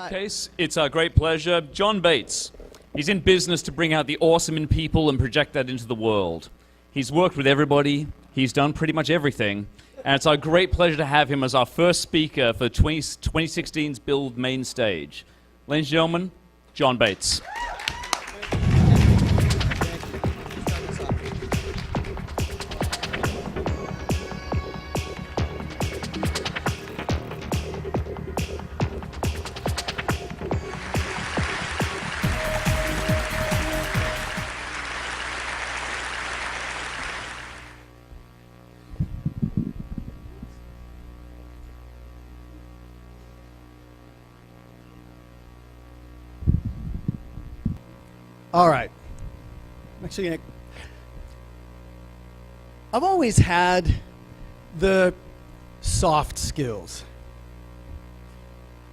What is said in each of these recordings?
Case, it's our great pleasure, John Bates. He's in business to bring out the awesome in people and project that into the world. He's worked with everybody, he's done pretty much everything, and it's our great pleasure to have him as our first speaker for 2016's Build Main Stage. Ladies and gentlemen, John Bates. All right. I've always had the soft skills.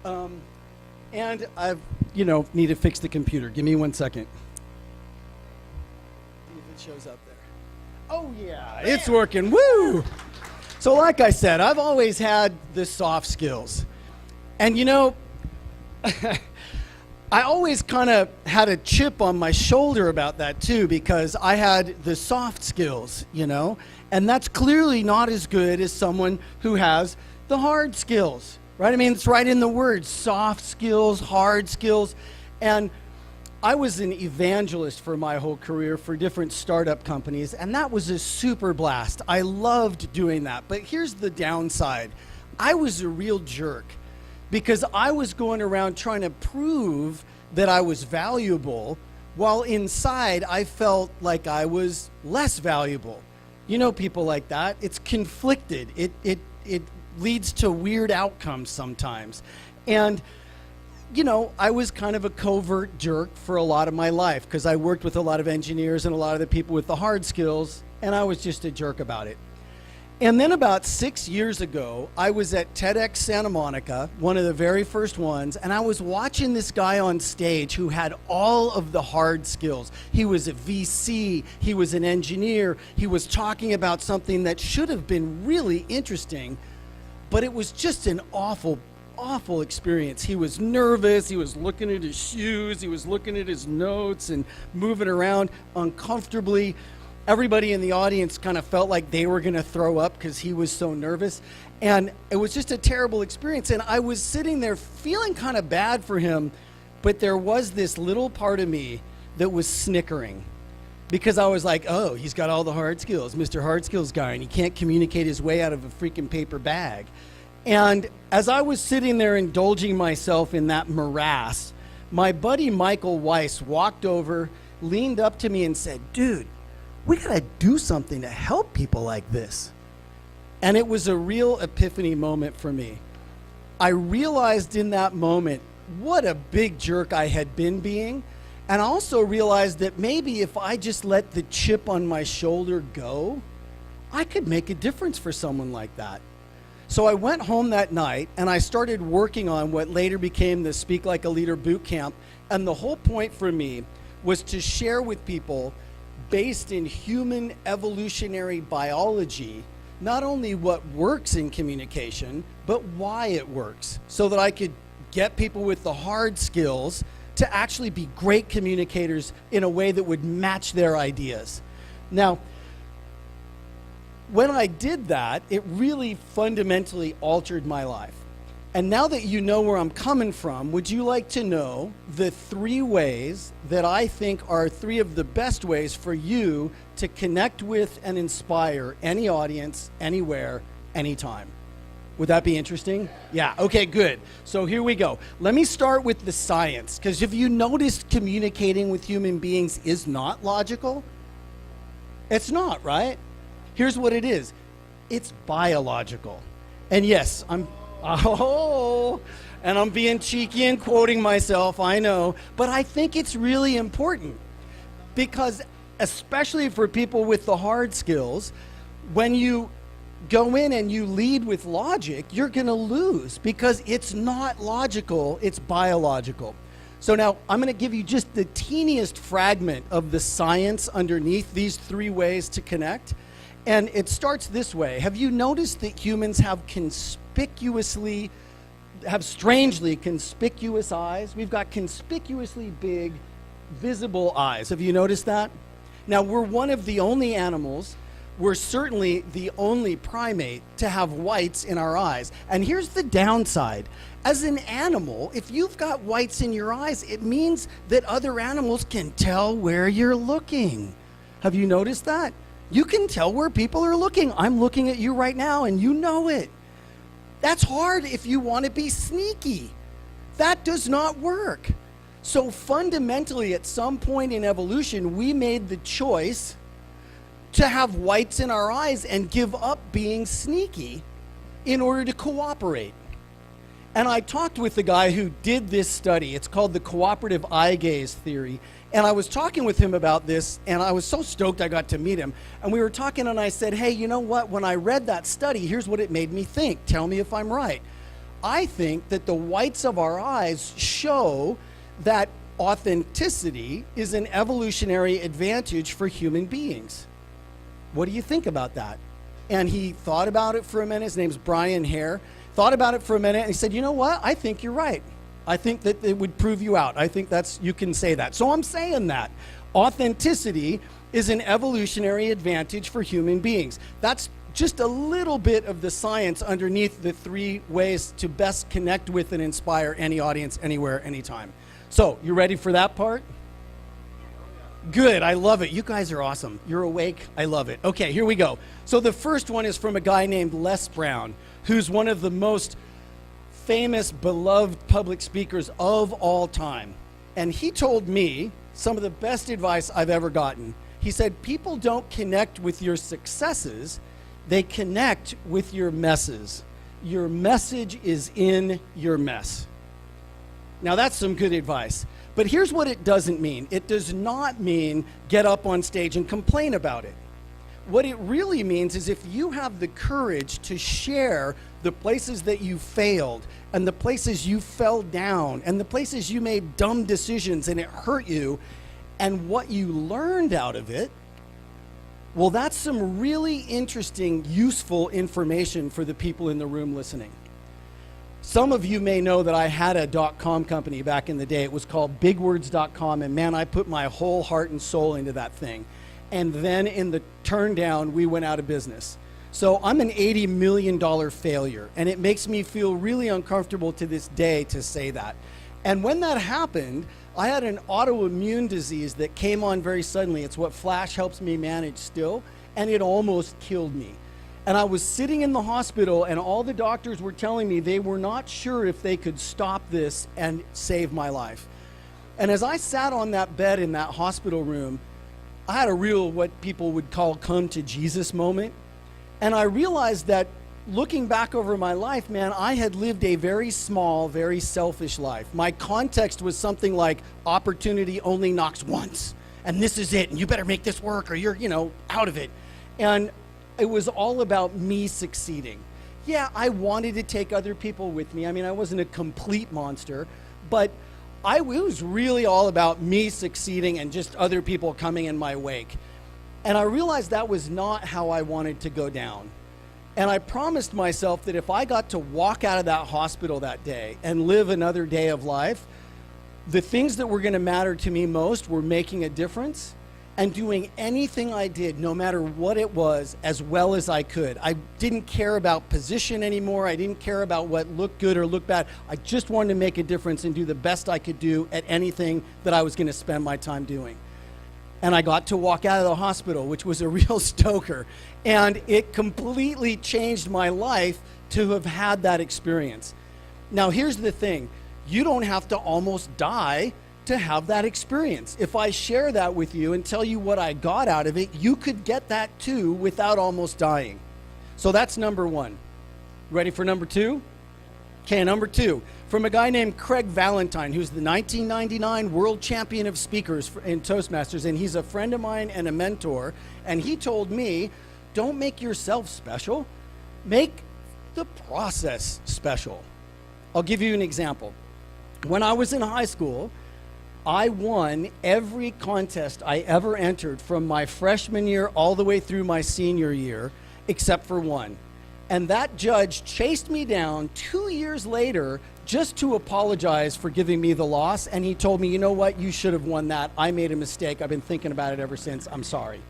And I've, need to fix the computer. Give me 1 second. See if it shows up there. Oh, yeah, it's working. Woo! So like I said, I've always had the soft skills. And I always kind of had a chip on my shoulder about that too, because I had the soft skills, and that's clearly not as good as someone who has the hard skills, right? I mean, it's right in the words, soft skills, hard skills. And I was an evangelist for my whole career for different startup companies, and that was a super blast. I loved doing that. But here's the downside. I was a real jerk, because I was going around trying to prove that I was valuable, while inside I felt like I was less valuable. People like that. It's conflicted. It leads to weird outcomes sometimes. And, I was kind of a covert jerk for a lot of my life, because I worked with a lot of engineers and a lot of the people with the hard skills, and I was just a jerk about it. And then about 6 years ago, I was at TEDx Santa Monica, one of the very first ones, and I was watching this guy on stage who had all of the hard skills. He was a VC, he was an engineer, he was talking about something that should have been really interesting, but it was just an awful experience. He was nervous, he was looking at his shoes, he was looking at his notes and moving around uncomfortably. Everybody in the audience kind of felt like they were going to throw up because he was so nervous. And it was just a terrible experience. And I was sitting there feeling kind of bad for him, but there was this little part of me that was snickering, because I was like, oh, he's got all the hard skills, Mr. Hard Skills guy, and he can't communicate his way out of a freaking paper bag. And as I was sitting there indulging myself in that morass, my buddy Michael Weiss walked over, leaned up to me and said, dude, we gotta do something to help people like this. And it was a real epiphany moment for me. I realized in that moment what a big jerk I had been being, and I also realized that maybe if I just let the chip on my shoulder go, I could make a difference for someone like that. So I went home that night and I started working on what later became the Speak Like a Leader boot camp, and the whole point for me was to share with people, based in human evolutionary biology, not only what works in communication, but why it works, so that I could get people with the hard skills to actually be great communicators in a way that would match their ideas. Now, when I did that, it really fundamentally altered my life. And now that you know where I'm coming from, would you like to know the 3 ways that I think are 3 of the best ways for you to connect with and inspire any audience, anywhere, anytime? Would that be interesting? Yeah, okay, good. So here we go. Let me start with the science, because if you notice, communicating with human beings is not logical. It's not, right? Here's what it is. It's biological. And yes, and I'm being cheeky and quoting myself, I know, but I think it's really important, because especially for people with the hard skills, when you go in and you lead with logic, you're going to lose, because it's not logical, it's biological. So now I'm going to give you just the teeniest fragment of the science underneath these 3 ways to connect. And it starts this way. Have you noticed that humans have conspicuously have strangely conspicuous eyes. We've got conspicuously big, visible eyes. Have you noticed that? Now, we're one of the only animals, we're certainly the only primate to have whites in our eyes. And here's the downside. As an animal, if you've got whites in your eyes, it means that other animals can tell where you're looking. Have you noticed that? You can tell where people are looking. I'm looking at you right now, and you know it. That's hard if you want to be sneaky. That does not work. So fundamentally, at some point in evolution, we made the choice to have whites in our eyes and give up being sneaky in order to cooperate. And I talked with the guy who did this study. It's called the cooperative eye gaze theory. And I was talking with him about this, and I was so stoked I got to meet him. And we were talking, and I said, hey, you know what? When I read that study, here's what it made me think. Tell me if I'm right. I think that the whites of our eyes show that authenticity is an evolutionary advantage for human beings. What do you think about that? And he thought about it for a minute. His name's Brian Hare. Thought about it for a minute, and he said, you know what? I think you're right. I think that it would prove you out. I think you can say that. So I'm saying that. Authenticity is an evolutionary advantage for human beings. That's just a little bit of the science underneath the 3 ways to best connect with and inspire any audience, anywhere, anytime. So, you ready for that part? Good, I love it. You guys are awesome. You're awake. I love it. Okay, here we go. So the first one is from a guy named Les Brown, who's one of the most famous, beloved public speakers of all time. And he told me some of the best advice I've ever gotten. He said, people don't connect with your successes, they connect with your messes. Your message is in your mess. Now that's some good advice. But here's what it doesn't mean. It does not mean get up on stage and complain about it. What it really means is if you have the courage to share the places that you failed and the places you fell down and the places you made dumb decisions and it hurt you and what you learned out of it, well, that's some really interesting, useful information for the people in the room listening. Some of you may know that I had a .com company back in the day. It was called bigwords.com, and man, I put my whole heart and soul into that thing. And then in the turn down, we went out of business. So I'm an $80 million failure, and it makes me feel really uncomfortable to this day to say that. And when that happened, I had an autoimmune disease that came on very suddenly. It's what Flash helps me manage still, and it almost killed me. And I was sitting in the hospital, and all the doctors were telling me they were not sure if they could stop this and save my life. And as I sat on that bed in that hospital room, I had a real, what people would call, come to Jesus moment. And I realized that looking back over my life, man, I had lived a very small, very selfish life. My context was something like opportunity only knocks once, and this is it, and you better make this work or you're, out of it. And it was all about me succeeding. Yeah, I wanted to take other people with me. I mean, I wasn't a complete monster, but it was really all about me succeeding and just other people coming in my wake. And I realized that was not how I wanted to go down. And I promised myself that if I got to walk out of that hospital that day and live another day of life, the things that were going to matter to me most were making a difference and doing anything I did, no matter what it was, as well as I could. I didn't care about position anymore. I didn't care about what looked good or looked bad. I just wanted to make a difference and do the best I could do at anything that I was going to spend my time doing. And I got to walk out of the hospital, which was a real stoker. And it completely changed my life to have had that experience. Now, here's the thing. You don't have to almost die to have that experience. If I share that with you and tell you what I got out of it, you could get that too without almost dying. So that's number one. Ready for number two? Okay, number two, from a guy named Craig Valentine, who's the 1999 world champion of speakers in Toastmasters, and he's a friend of mine and a mentor, and he told me, don't make yourself special, make the process special. I'll give you an example. When I was in high school, I won every contest I ever entered from my freshman year all the way through my senior year, except for one. And that judge chased me down 2 years later just to apologize for giving me the loss. And he told me, you know what, you should have won that. I made a mistake. I've been thinking about it ever since. I'm sorry.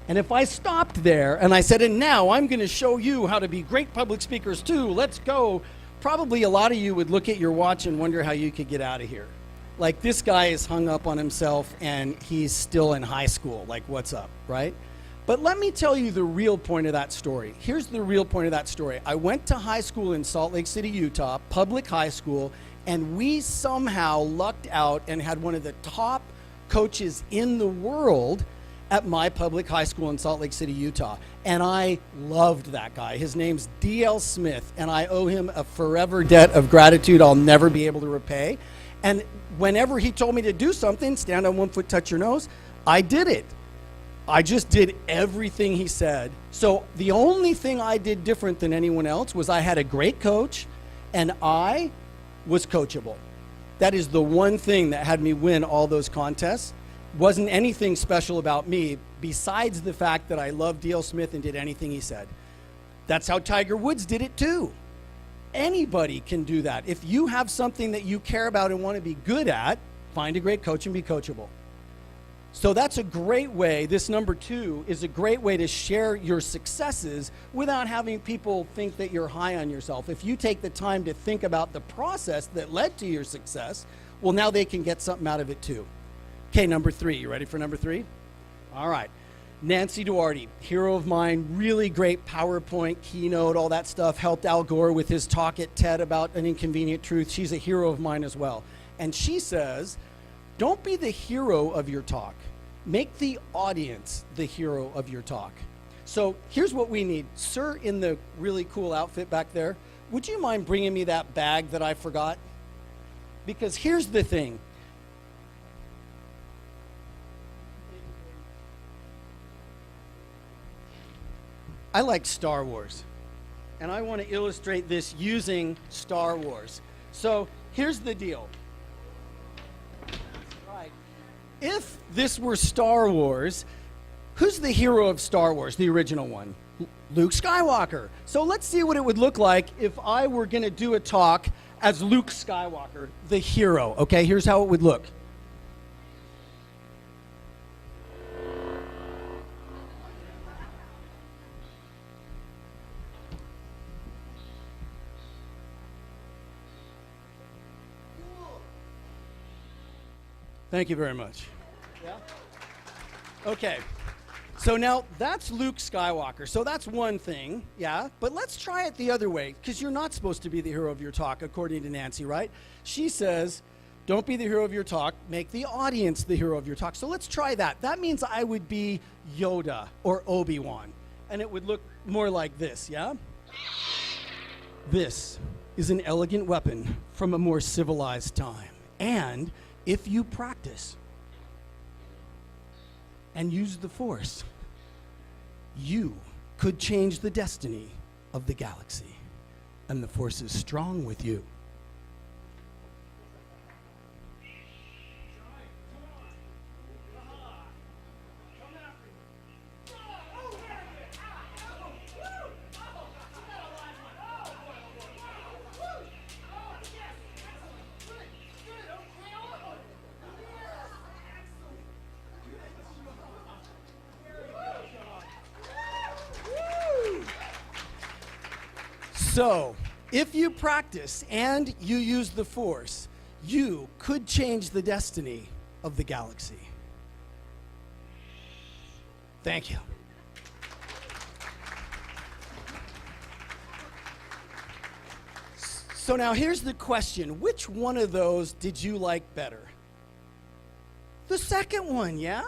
And if I stopped there and I said, and now I'm going to show you how to be great public speakers too, let's go, probably a lot of you would look at your watch and wonder how you could get out of here. Like, this guy is hung up on himself and he's still in high school. Like, what's up, right? But let me tell you the real point of that story. Here's the real point of that story. I went to high school in Salt Lake City, Utah, public high school, and we somehow lucked out and had one of the top coaches in the world at my public high school in Salt Lake City, Utah. And I loved that guy. His name's D.L. Smith, and I owe him a forever debt of gratitude I'll never be able to repay. And whenever he told me to do something, stand on one foot, touch your nose, I did it. I just did everything he said. So the only thing I did different than anyone else was I had a great coach and I was coachable. That is the one thing that had me win all those contests. Wasn't anything special about me besides the fact that I loved D.L. Smith and did anything he said. That's how Tiger Woods did it too. Anybody can do that. If you have something that you care about and want to be good at, find a great coach and be coachable. So that's a great way, this number 2 is a great way to share your successes without having people think that you're high on yourself. If you take the time to think about the process that led to your success, well, now they can get something out of it too. Okay, number 3, you ready for number 3? All right. Nancy Duarte, hero of mine, really great PowerPoint, keynote, all that stuff, helped Al Gore with his talk at TED about an inconvenient truth. She's a hero of mine as well. And she says, don't be the hero of your talk. Make the audience the hero of your talk. So here's what we need. Sir, in the really cool outfit back there, would you mind bringing me that bag that I forgot? Because here's the thing. I like Star Wars, and I want to illustrate this using Star Wars. So here's the deal. Right. If this were Star Wars, who's the hero of Star Wars, the original one? Luke Skywalker. So let's see what it would look like if I were going to do a talk as Luke Skywalker, the hero. Okay, here's how it would look. Thank you very much. Yeah? Okay. So now that's Luke Skywalker. So that's one thing, yeah? But let's try it the other way, because you're not supposed to be the hero of your talk, according to Nancy, right? She says, don't be the hero of your talk, make the audience the hero of your talk. So let's try that. That means I would be Yoda or Obi-Wan, and it would look more like this, yeah? This is an elegant weapon from a more civilized time. And if you practice and use the Force, you could change the destiny of the galaxy. And the Force is strong with you. So, if you practice and you use the Force, you could change the destiny of the galaxy. Thank you. So now here's the question. Which one of those did you like better? The second one, yeah?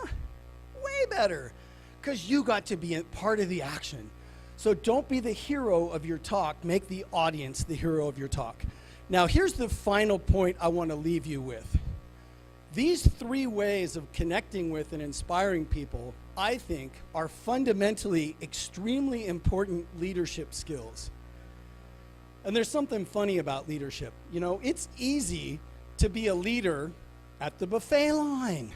Way better. Because you got to be a part of the action. So don't be the hero of your talk. Make the audience the hero of your talk. Now, here's the final point I want to leave you with. These 3 ways of connecting with and inspiring people, I think, are fundamentally extremely important leadership skills. And there's something funny about leadership. You know, it's easy to be a leader at the buffet line.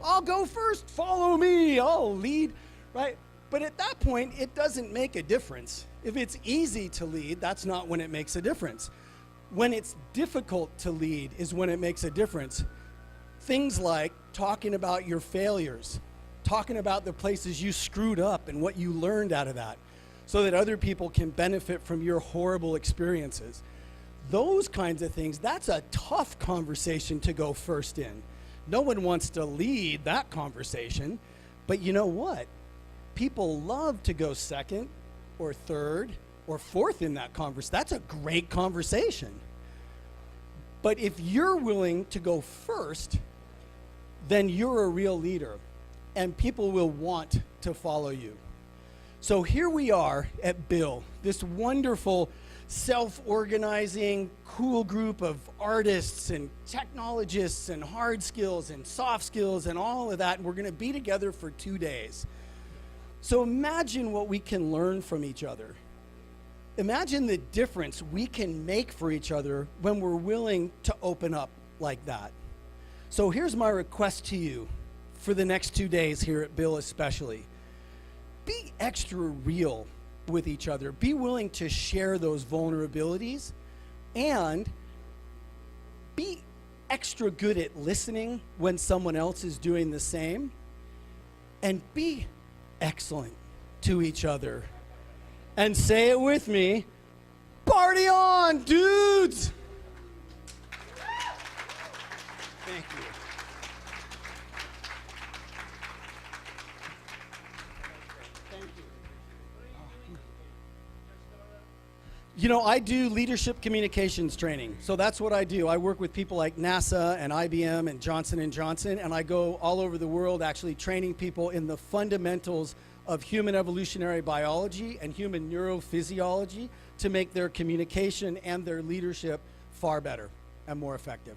I'll go first, follow me, I'll lead, right? But at that point, it doesn't make a difference. If it's easy to lead, that's not when it makes a difference. When it's difficult to lead is when it makes a difference. Things like talking about your failures, talking about the places you screwed up and what you learned out of that, so that other people can benefit from your horrible experiences. Those kinds of things, that's a tough conversation to go first in. No one wants to lead that conversation, but you know what? People love to go second or third or fourth in that conversation. That's a great conversation. But if you're willing to go first, then you're a real leader, and people will want to follow you. So here we are at Bill, this wonderful self-organizing, cool group of artists and technologists and hard skills and soft skills and all of that, and we're going to be together for 2 days. So imagine what we can learn from each other. Imagine the difference we can make for each other when we're willing to open up like that. So here's my request to you for the next 2 days here at Bill especially. Be extra real with each other. Be willing to share those vulnerabilities, and be extra good at listening when someone else is doing the same, and be excellent to each other. And say it with me, party on, dudes! Thank you. Thank you. You know, I do leadership communications training. So that's what I do. I work with people like NASA and IBM and Johnson & Johnson, and I go all over the world actually training people in the fundamentals of human evolutionary biology and human neurophysiology to make their communication and their leadership far better and more effective.